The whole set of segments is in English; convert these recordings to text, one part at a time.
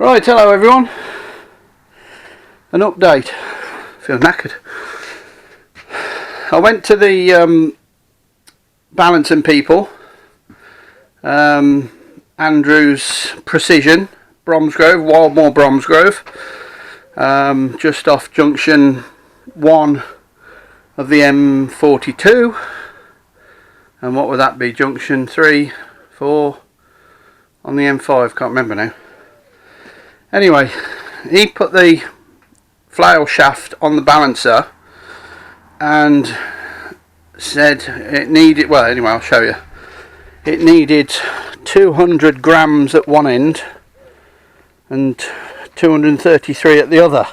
Right, hello everyone. An update. Feel knackered. I went to the balancing people, Andrew's Precision, Bromsgrove, Wildmoor Bromsgrove, just off junction 1 of the M42, and what would that be, junction 3, 4 on the M5, can't remember now. Anyway, he put the flail shaft on the balancer and said it needed, well anyway I'll show you, it needed 200 grams at one end and 233 at the other,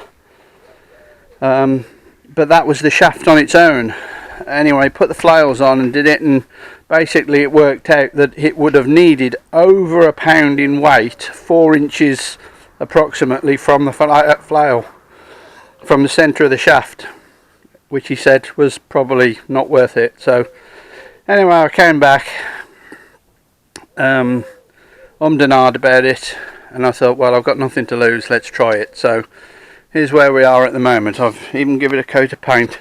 but that was the shaft on its own. Anyway, put the flails on and did it, and basically it worked out that it would have needed over a pound in weight, 4 inches approximately from the flail, from the centre of the shaft, which he said was probably not worth it. So anyway, I came back, and ahed about it, and I thought, well, I've got nothing to lose, let's try it. So here's where we are at the moment. I've even given it a coat of paint,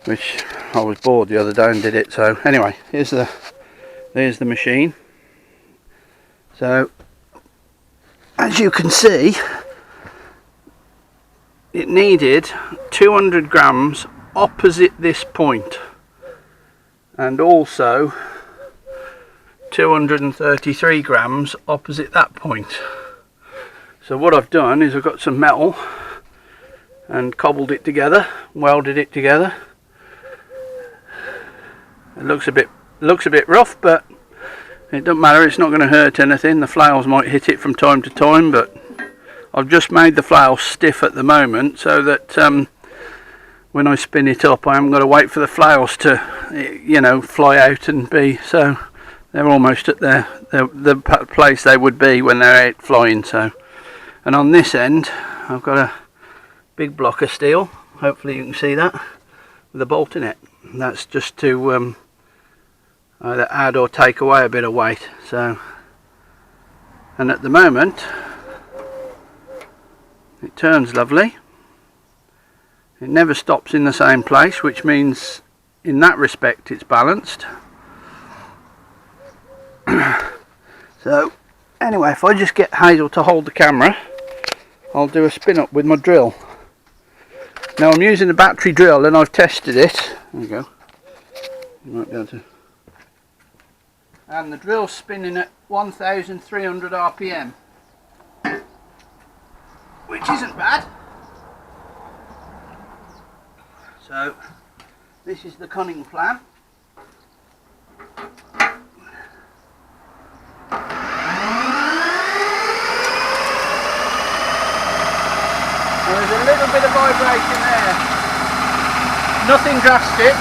which I was bored the other day and did it. So anyway, there's the machine. So as you can see, it needed 200 grams opposite this point, and also 233 grams opposite that point. So what I've done is I've got some metal and cobbled it together, welded it together. It looks a bit rough, but it doesn't matter, it's not going to hurt anything. The flails might hit it from time to time, but I've just made the flail stiff at the moment so that when I spin it up I haven't got to wait for the flails to, you know, fly out and be, so they're almost at the place they would be when they're out flying. So, and on this end I've got a big block of steel, hopefully you can see that, with a bolt in it. And that's just to either add or take away a bit of weight. So, and at the moment it turns lovely. It never stops in the same place, which means in that respect it's balanced. So anyway, if I just get Hazel to hold the camera, I'll do a spin up with my drill. Now I'm using a battery drill and I've tested it. There you go. You might be able to. And the drill's spinning at 1,300 RPM, which isn't bad. So this is the cunning plan. There's a little bit of vibration there, nothing drastic.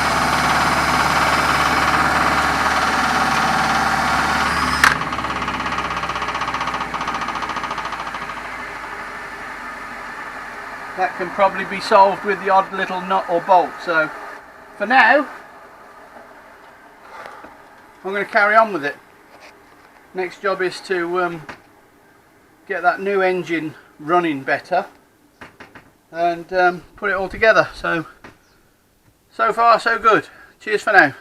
That can probably be solved with the odd little nut or bolt. So for now I'm going to carry on with it. Next job is to get that new engine running better and put it all together. So far so good. Cheers for now.